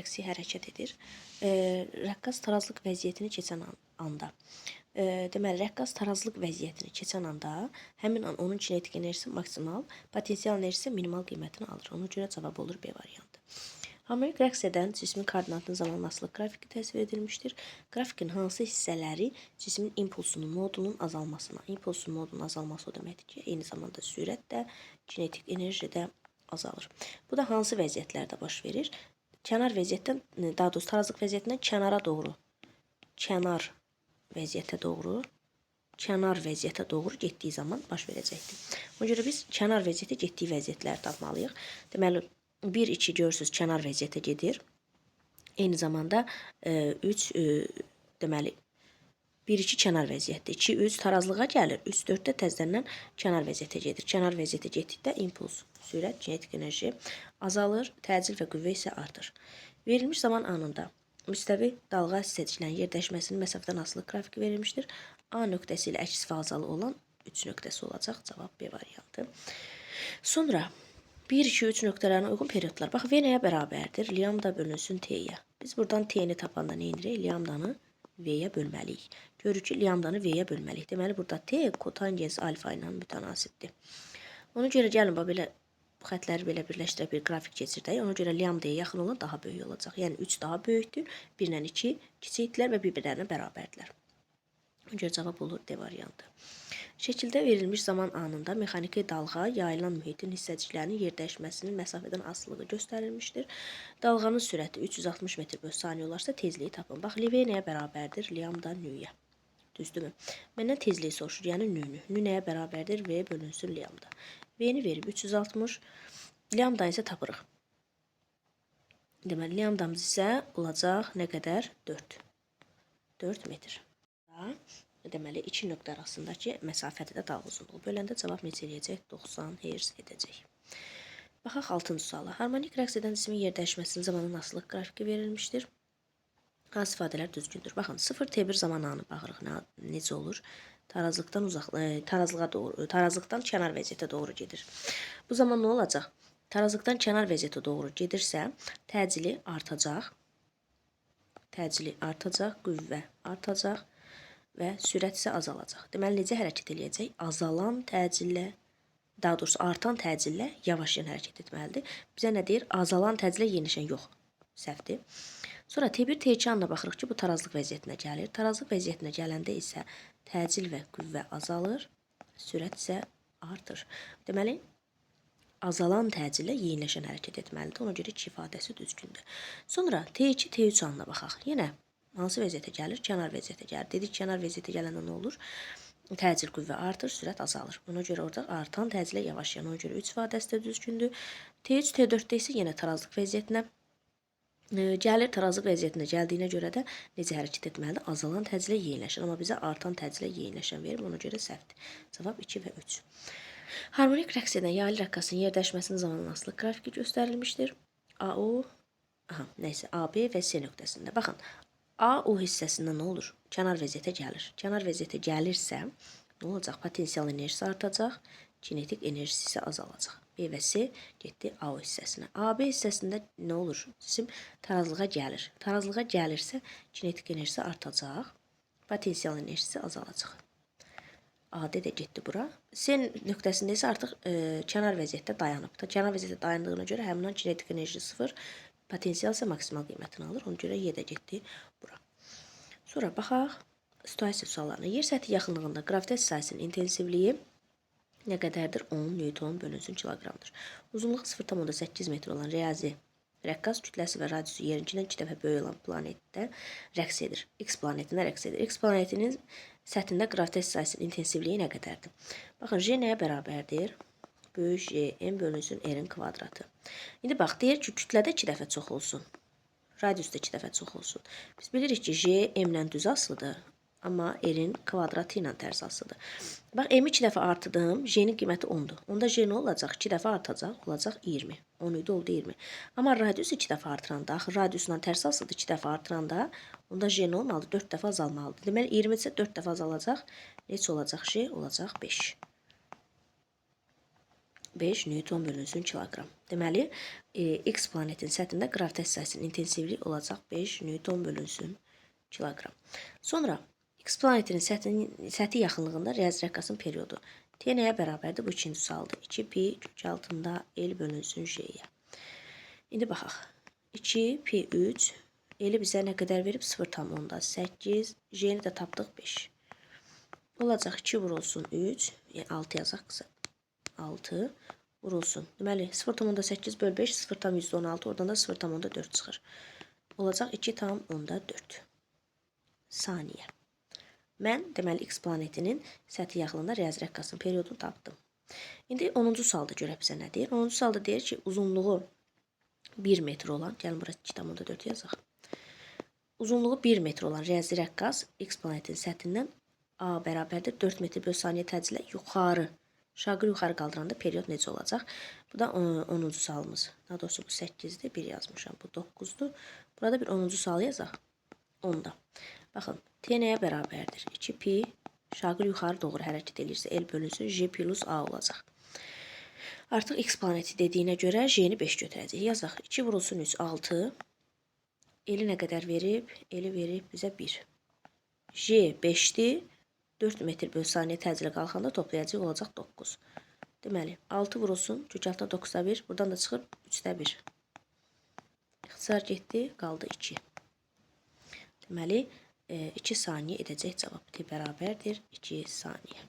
əksi hərəkət edir. Rəqqas tarazlıq vəziyyətini keçən anda. Deməli, rəqqas tarazlıq vəziyyətini keçən anda həmin an onun kinetik enerjisi maksimal, potensial enerjisi minimal qiymətini alır. Ona görə cavab olur B variantı. Harmonik rəqs edən cismin koordinatının zamanlıq qrafiki təsvir edilmişdir. Qrafikin hansı hissələri cismin impulsunun modunun azalmasına, impulsun modunun azalması o deməkdir ki, eyni zamanda sürət də, kinetik enerji də azalır. Bu da hansı vəziyyətlərdə baş verir? Kənar vəziyyətdən, daha doğrusu tarazlıq vəziyyətindən kənara doğru, kənar vəziyyətə doğru getdiyi zaman baş verəcəkdir. Ona görə biz kənar vəziyyətə getdiyi vəziyyətləri tapmalıyıq. Deməli, 1-2 görürsünüz kənar vəziyyətə gedir. Eyni zamanda 3 deməli 1-2 kənar vəziyyətdə, 2-3 tarazlığa gəlir, 3-4 də təzədən kənar vəziyyətə gedir. Kənar vəziyyətə getdikdə impuls, sürət, kinetik enerji azalır, təcil və qüvvə isə artır. Verilmiş zaman anında müstəvi dalğa hissəciklərinin yerdəşməsinin məsafədən asılı qrafiki verilmişdir. A nöqtəsi ilə əks fazalı olan 3 nöqtəsi olacaq. Cavab B variantı. Sonra 1, 2, 3 nöqtələrinə uyğun periodlar. Bax, V nəyə bərabərdir? Lambda bölünsün T-yə. Biz buradan T-ni tapanda nə edirik? Lambdanı V-yə bölməliyik. Görürük ki, lambdanı V-yə bölməliyik. Deməli, burada T kotangens alfa ilə mütənasibdir. Ona görə gəlin, belə bu xətləri belə birləşdirək bir qrafik keçirdək. Ona görə lambdaya yaxın olan daha böyük olacaq. Yəni 3 daha böyükdür, 1 ilə 2 kiçikdirlər və bir-birlərinə bərabərdirlər. Ona görə cavab olur D variantı. Şəkildə verilmiş zaman anında mexaniki dalğa yayılan mühitin hissəciklərinin yerdəşməsinin məsafədən asılılığı göstərilmişdir. Dalğanın sürəti 360 metr/saniyə olarsa tezliyi tapın. Bax, V nəyə bərabərdir? Lambda nü-yə. Düzdürmü? Məndən tezliyi soruşur, yəni nü-nü. Nü nəyə bərabərdir? V bölünsün lambda. V-ni verib 360, lambda isə tapırıq. Deməli, lambdamız isə olacaq nə qədər? 4 metr. Deməli, 2 nöqtə arasındakı məsafədə də dalğa uzunluğu. Böləndə cavab necə eləyəcək? 90 Hz edəcək. Baxaq 6-cı suala. Harmonik rəqs edən cismin yerdəşməsinin zamanın asılılıq qrafiki verilmişdir. Hansı ifadələr düzgündür? Baxın, 0T1 zaman anı baxırıq. Necə olur? Tarazlıqdan kənar vəziyyətə doğru gedir. Bu zaman nə olacaq? Tarazlıqdan kənar vəziyyətə doğru gedirsə, təcili artacaq, qüvvə artacaq və sürət isə azalacaq. Deməli, necə hərəkət eləyəcək? Azalan təcillə, daha doğrusu artan təcillə yavaş-yavaş hərəkət etməlidir. Bizə nə deyir? Azalan təcillə yenişən yox. Səhvdir. Sonra T1, T2 anına baxırıq ki, bu tarazlıq vəziyyətinə gəlir. Tarazlıq vəziyyətinə gələndə isə təcil və qüvvə azalır, sürət isə artır. Deməli, azalan təcillə yeniləşən hərəkət etməlidir. Ona görə 2 ifadəsi düzgündür. Sonra T2, T3 anına baxaq. Yenə hansı vəziyyətə gəlir? Kənar vəziyyətə gəlir. Dedik, kənar vəziyyətə gələndə nə olur? Təcil qüvvə artır, sürət azalır. Ona görə orada artan təcillə yavaşlayan. Ona görə 3 ifadəsi də düzgündür. T3, T4-də isə yenə tarazlıq vəziyyətinə gəlir. Tarazlıq vəziyyətinə gəldiyinə görə də necə hərəkət etməlidir? Azalan təcillə yeniləşən. Amma bizə artan təcillə yeniləşən verir. Ona görə səhvdir. Cavab 2 və 3. Harmonik rəqs edən yaylı rəqqasın yerdəşməsinin zamanın asılılıq qrafiki göstərilmişdir. AB və C nöqtəsində. Baxın, AO hissəsində nə olur? Kənar vəziyyətə gəlir. Kənar vəziyyətə gəlirsə, nə olacaq? Potensial enerjisi artacaq, kinetik enerjisi isə azalacaq. B və C getdi AO hissəsinə. AB hissəsində nə olur? Cisim tarazlığa gəlir. Tarazlığa gəlirsə, kinetik enerjisi artacaq, potensial enerjisi azalacaq. AD də getdi bura. C nöqtəsində isə artıq kənar vəziyyətdə dayanıb. Kənar vəziyyətdə dayandığına görə həmin an kinetik enerji 0, potensial isə maksimal qiymətini alır. Ona görə Y də getdi bura. Sonra baxaq situasiya suallarına. Yer səthi yaxınlığında qravitasiya sahəsinin intensivliyi nə qədərdir? 10 Newton bölünsün kiloqramdır. Uzunluğu 0,8 metr olan riyazi rəqqas kütləsi və radiusu yerinkindən 2 dəfə böyük olan planetdə rəqs edir. X planetində rəqs edir. X planetinin səthində qravitasiya sahəsinin intensivliyi nə qədərdir? Baxın, J nəyə bərabərdir? Böyük J, M bölünsün R-in kvadratı. İndi bax, deyir ki, kütlədə 2 dəfə çox olsun. Radiusda 2 dəfə çox olsun. Biz bilirik ki, J M-lə düz asılıdır. Amma R-in kvadratı ilə tərs asılıdır. Bax, M-i 2 dəfə artırdım, J-nin qiyməti 10-dur. Onda J nə olacaq? 2 dəfə artacaq, olacaq 20. 10 idi, oldu 20. Amma radius 2 dəfə artıranda, axı radiusla tərs asılıdır 2 dəfə artıranda, onda J nə olmalıdır? 4 dəfə azalmalıdır. Deməli, 20 isə 4 dəfə azalacaq. Neçə olacaq J? Olacaq 5. 5 Newton bölünsün kiloqram. Deməli, X planetin səthində qravitasiyasının intensivliyi olacaq 5 Newton bölünsün kiloqram. Sonra X planetinin səthi yaxınlığında riyazi rəqqasın periodu T nəyə bərabərdir? Bu ikinci sualdır. 2 pi kök altında L bölünsün J-yə. İndi baxaq. 2 pi 3 L-i bizə nə qədər verib? 0,8. J-ni də tapdıq 5. Olacaq 2 vurulsun 3. 6 yazaq qısa. 6 vurulsun. Deməli 0,8 böl 5 0,16. Oradan da 0,4 çıxır. Olacaq 2,4 saniyə. Mən deməli X planetinin səthi yaxınlığında riyazi rəqqasının periodunu tapdım. İndi 10-cu sualda görək bizə nə deyir? 10-cu sualda deyir ki, uzunluğu 1 metr olan, gəlin bura 2,4 yazaq. Uzunluğu 1 metr olan riyazi rəqqas X planetin səthindən A bərabərdir 4 metr bölü saniyə təcillə yuxarı, şaqı yuxarı qaldıranda period necə olacaq? Bu da 10-cu sualımız. Daha doğrusu bu 8-dir, 1 yazmışam, bu 9-dur. Burada bir 10-cu sual yazaq. 10-da. Baxın, T nəyə bərabərdir? 2 pi şaqı yuxarı doğru hərəkət edirsə L bölünsün J plus A olacaq. Artıq X planeti dediyinə görə J-ni 5 götürəcək. Yazaq. 2 vurulsun 3, 6. L-i nə qədər verib? L-i verib bizə 1. J 5-dir. 4 metr bölü saniyə təcili qalxanda toplayacaq olacaq 9. Deməli, 6 vurulsun. Kök altında 9-da 1. Buradan da çıxır 3-də 1. İxtisar getdi. Qaldı 2. Deməli, 2 saniyə edəcək cavab. T bərabərdir 2 saniyə.